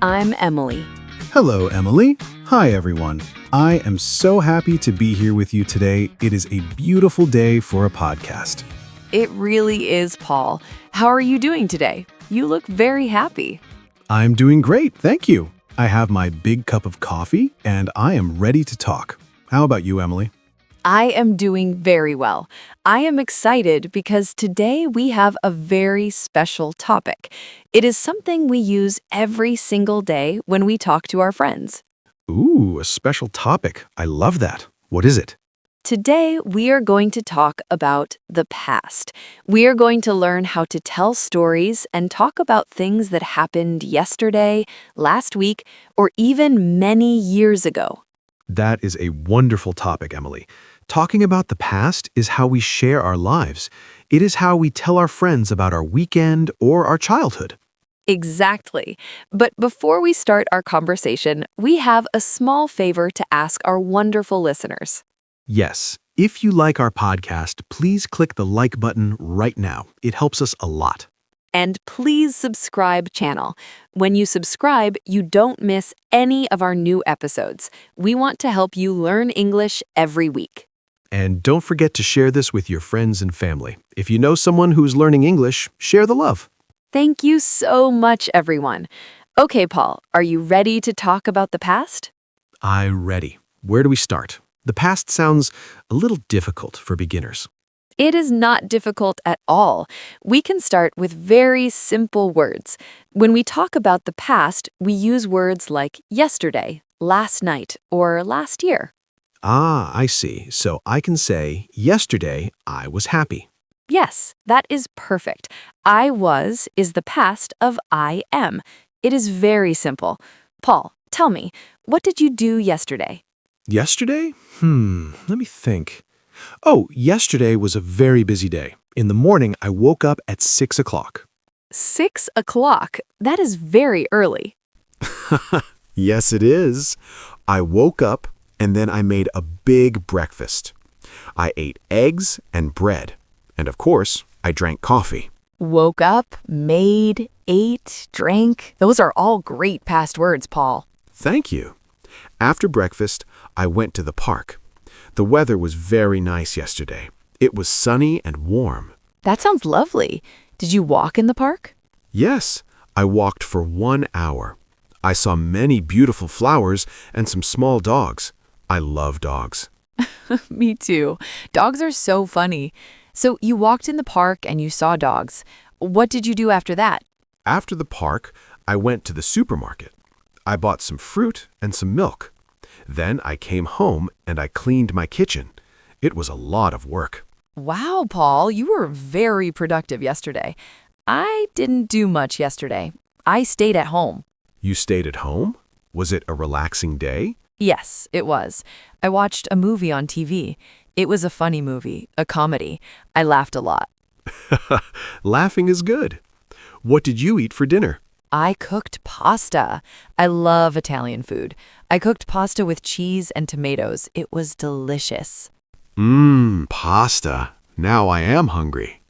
I'm Emily. Hello, Emily. Hi, everyone. I am so happy to be here with you today. It is a beautiful day for a podcast. It really is, Paul. How are you doing today? You look very happy. I'm doing great, thank you. I have my big cup of coffee, and I am ready to talk. How about you, Emily? I am doing very well. I am excited because today we have a very special topic. It is something we use every single day when we talk to our friends. Ooh, a special topic. I love that. What is it? Today, we are going to talk about the past. We are going to learn how to tell stories and talk about things that happened yesterday, last week, or even many years ago. That is a wonderful topic, Emily. Talking about the past is how we share our lives. It is how we tell our friends about our weekend or our childhood. Exactly. But before we start our conversation, we have a small favor to ask our wonderful listeners. Yes, if you like our podcast, please click the like button right now. It helps us a lot. And please subscribe channel. When you subscribe, you don't miss any of our new episodes. We want to help you learn English every week. And don't forget to share this with your friends and family. If you know someone who's learning English, share the love. Thank you so much, everyone. Okay, Paul, are you ready to talk about the past? I'm ready. Where do we start? The past sounds a little difficult for beginners. It is not difficult at all. We can start with very simple words. When we talk about the past, we use words like yesterday, last night, or last year. Ah, I see. So I can say, yesterday I was happy. Yes, that is perfect. I was is the past of I am. It is very simple. Paul, tell me, what did you do yesterday? Yesterday? Let me think. Oh, yesterday was a very busy day. In the morning, I woke up at 6 o'clock. 6 o'clock. That is very early. Yes, it is. I woke up and then I made a big breakfast. I ate eggs and bread. And of course, I drank coffee. Woke up, made, ate, drank. Those are all great past words, Paul. Thank you. After breakfast, I went to the park. The weather was very nice yesterday. It was sunny and warm. That sounds lovely. Did you walk in the park? Yes, I walked for 1 hour. I saw many beautiful flowers and some small dogs. I love dogs. Me too. Dogs are so funny. So you walked in the park and you saw dogs. What did you do after that? After the park, I went to the supermarket. I bought some fruit and some milk. Then I came home and I cleaned my kitchen. It was a lot of work. Wow, Paul, you were very productive yesterday. I didn't do much yesterday. I stayed at home. You stayed at home? Was it a relaxing day? Yes, it was. I watched a movie on TV. It was a funny movie, a comedy. I laughed a lot. Laughing is good. What did you eat for dinner? I cooked pasta. I love Italian food. I cooked pasta with cheese and tomatoes. It was delicious. Pasta. Now I am hungry.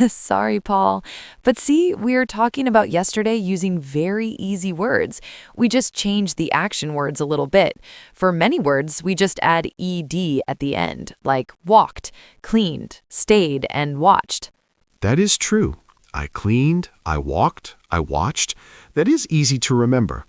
Sorry, Paul. But see, we are talking about yesterday using very easy words. We just changed the action words a little bit. For many words, we just add ed at the end, like walked, cleaned, stayed, and watched. That is true. I cleaned, I walked, I watched. That is easy to remember.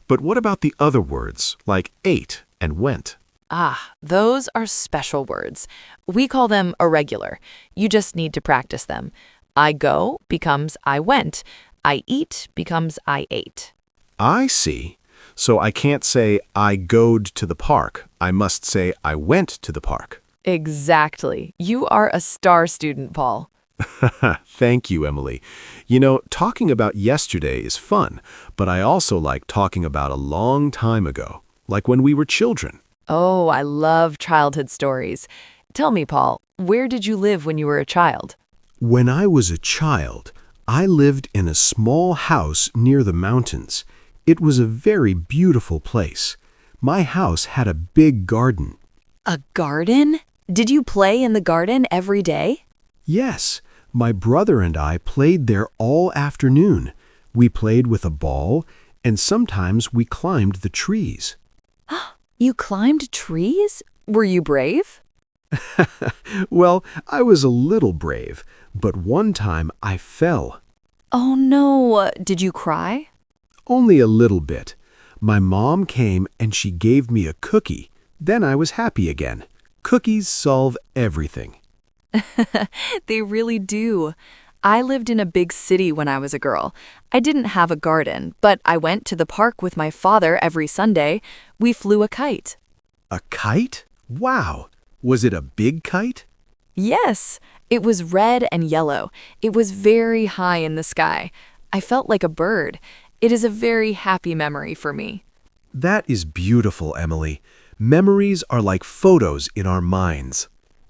But what about the other words, like ate and went? Ah, those are special words. We call them irregular. You just need to practice them. I go becomes I went. I eat becomes I ate. I see. So I can't say I goed to the park. I must say I went to the park. Exactly. You are a star student, Paul. Thank you, Emily. You know, talking about yesterday is fun, but I also like talking about a long time ago, like when we were children. Oh, I love childhood stories. Tell me, Paul, where did you live when you were a child? When I was a child, I lived in a small house near the mountains. It was a very beautiful place. My house had a big garden. A garden? Did you play in the garden every day? Yes, my brother and I played there all afternoon. We played with a ball, and sometimes we climbed the trees. You climbed trees? Were you brave? Well, I was a little brave, but one time I fell. Oh no, did you cry? Only a little bit. My mom came and she gave me a cookie. Then I was happy again. Cookies solve everything. They really do. I lived in a big city when I was a girl. I didn't have a garden, but I went to the park with my father every Sunday. We flew a kite. A kite? Wow! Was it a big kite? Yes, it was red and yellow. It was very high in the sky. I felt like a bird. It is a very happy memory for me. That is beautiful, Emily. Memories are like photos in our minds.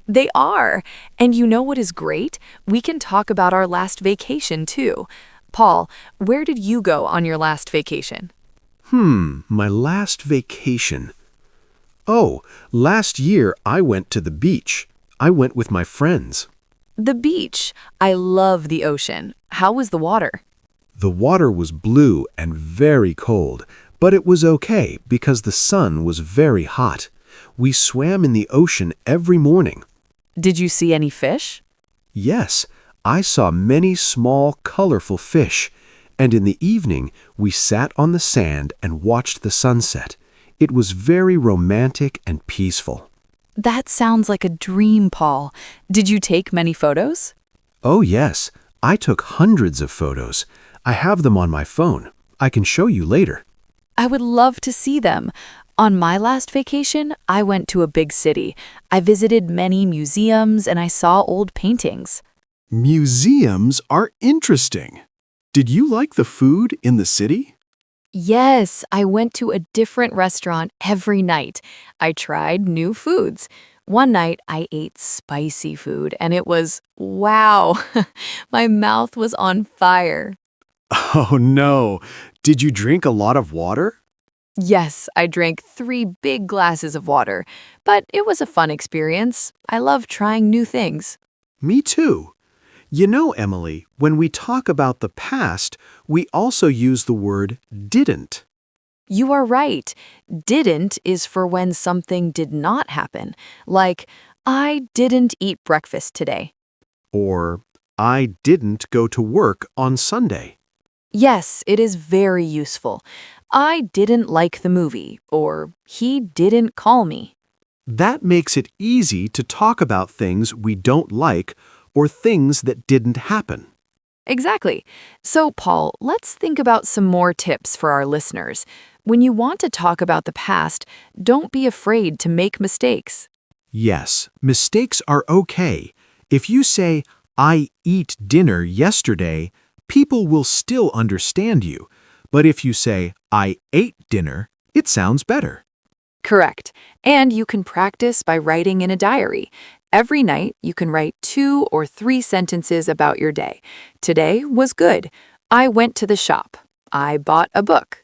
They are. And you know what is great? We can talk about our last vacation too. Paul, where did you go on your last vacation? My last vacation. Oh, last year I went to the beach. I went with my friends. The beach. I love the ocean. How was the water? The water was blue and very cold, but it was okay because the sun was very hot. We swam in the ocean every morning. Did you see any fish? Yes, I saw many small, colorful fish, and in the evening we sat on the sand and watched the sunset. It was very romantic and peaceful. That sounds like a dream, Paul. Did you take many photos? Oh yes, I took hundreds of photos. I have them on my phone. I can show you later. I would love to see them. On my last vacation, I went to a big city. I visited many museums and I saw old paintings. Museums are interesting. Did you like the food in the city? Yes, I went to a different restaurant every night. I tried new foods. One night, I ate spicy food and it was, wow, my mouth was on fire. Oh no. Did you drink a lot of water? Yes, I drank 3 big glasses of water, but it was a fun experience. I love trying new things. Me too. You know, Emily, when we talk about the past, we also use the word didn't. You are right. Didn't is for when something did not happen, like, I didn't eat breakfast today. Or, I didn't go to work on Sunday. Yes, it is very useful. I didn't like the movie, or he didn't call me. That makes it easy to talk about things we don't like or things that didn't happen. Exactly. So, Paul, let's think about some more tips for our listeners. When you want to talk about the past, don't be afraid to make mistakes. Yes, mistakes are okay. If you say, I eat dinner yesterday, people will still understand you. But if you say, I ate dinner, it sounds better. Correct. And you can practice by writing in a diary. Every night, you can write 2 or 3 sentences about your day. Today was good. I went to the shop. I bought a book.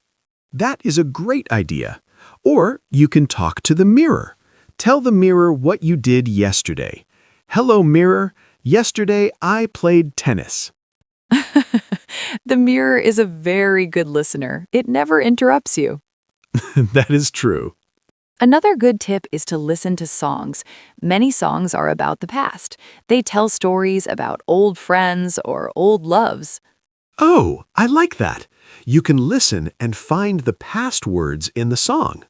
That is a great idea. Or you can talk to the mirror. Tell the mirror what you did yesterday. Hello, mirror. Yesterday I played tennis. The mirror is a very good listener. It never interrupts you. That is true. Another good tip is to listen to songs. Many songs are about the past. They tell stories about old friends or old loves. Oh, I like that. You can listen and find the past words in the song.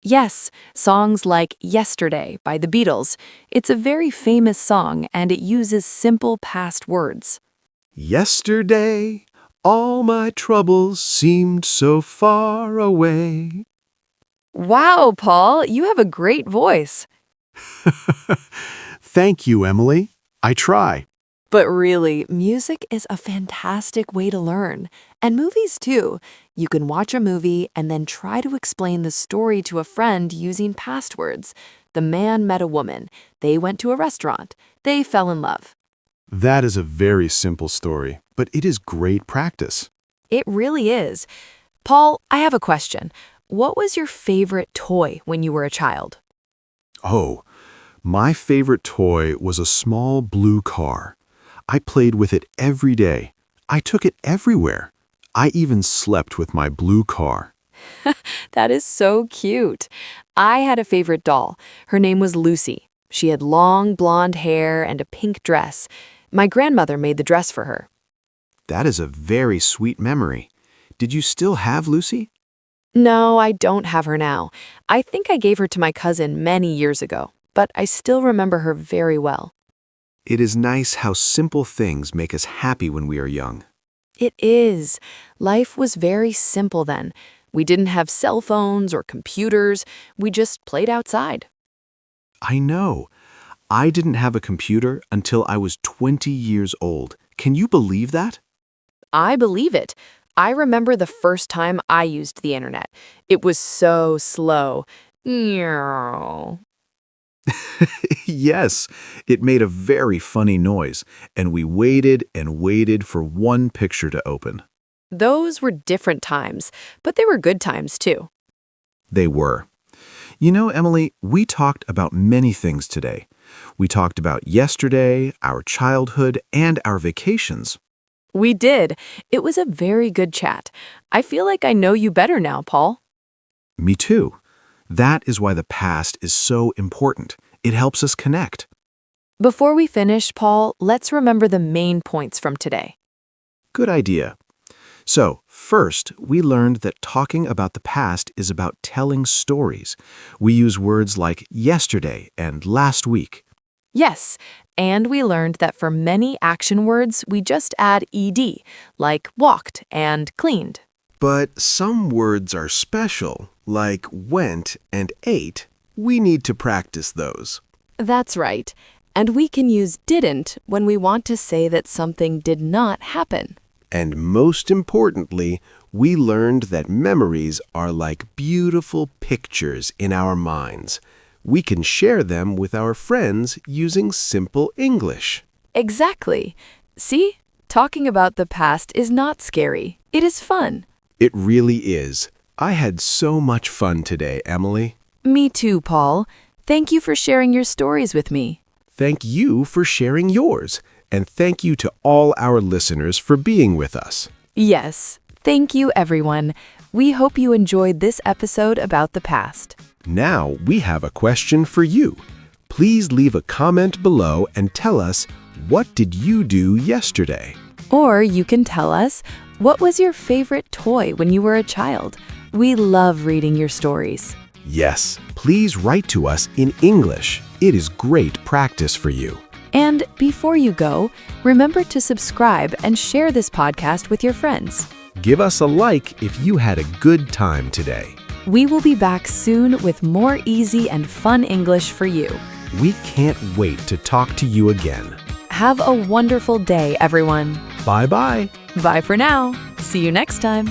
Yes, songs like Yesterday by the Beatles. It's a very famous song and it uses simple past words. Yesterday, all my troubles seemed so far away. Wow, Paul, you have a great voice. Thank you, Emily. I try. But really, music is a fantastic way to learn. And movies too. You can watch a movie and then try to explain the story to a friend using past words. The man met a woman. They went to a restaurant. They fell in love. That is a very simple story, but it is great practice. It really is. Paul, I have a question. What was your favorite toy when you were a child? Oh, my favorite toy was a small blue car. I played with it every day. I took it everywhere. I even slept with my blue car. That is so cute. I had a favorite doll. Her name was Lucy. She had long blonde hair and a pink dress. My grandmother made the dress for her. That is a very sweet memory. Did you still have Lucy? No, I don't have her now. I think I gave her to my cousin many years ago, but I still remember her very well. It is nice how simple things make us happy when we are young. It is. Life was very simple then. We didn't have cell phones or computers. We just played outside. I know. I didn't have a computer until I was 20 years old. Can you believe that? I believe it. I remember the first time I used the internet. It was so slow. Meow. Yes, it made a very funny noise, and we waited and waited for one picture to open. Those were different times, but they were good times too. They were. You know, Emily, we talked about many things today. We talked about yesterday, our childhood, and our vacations. We did. It was a very good chat. I feel like I know you better now, Paul. Me too. That is why the past is so important. It helps us connect. Before we finish, Paul, let's remember the main points from today. Good idea. So, first, we learned that talking about the past is about telling stories. We use words like yesterday and last week. Yes, and we learned that for many action words, we just add ed, like walked and cleaned. But some words are special, like went and ate. We need to practice those. That's right. And we can use didn't when we want to say that something did not happen. And most importantly, we learned that memories are like beautiful pictures in our minds. We can share them with our friends using simple English. Exactly. See, talking about the past is not scary. It is fun. It really is. I had so much fun today, Emily. Me too, Paul. Thank you for sharing your stories with me. Thank you for sharing yours. And thank you to all our listeners for being with us. Yes, thank you, everyone. We hope you enjoyed this episode about the past. Now we have a question for you. Please leave a comment below and tell us, what did you do yesterday? Or you can tell us, what was your favorite toy when you were a child? We love reading your stories. Yes, please write to us in English. It is great practice for you. And before you go, remember to subscribe and share this podcast with your friends. Give us a like if you had a good time today. We will be back soon with more easy and fun English for you. We can't wait to talk to you again. Have a wonderful day, everyone. Bye-bye. Bye for now. See you next time.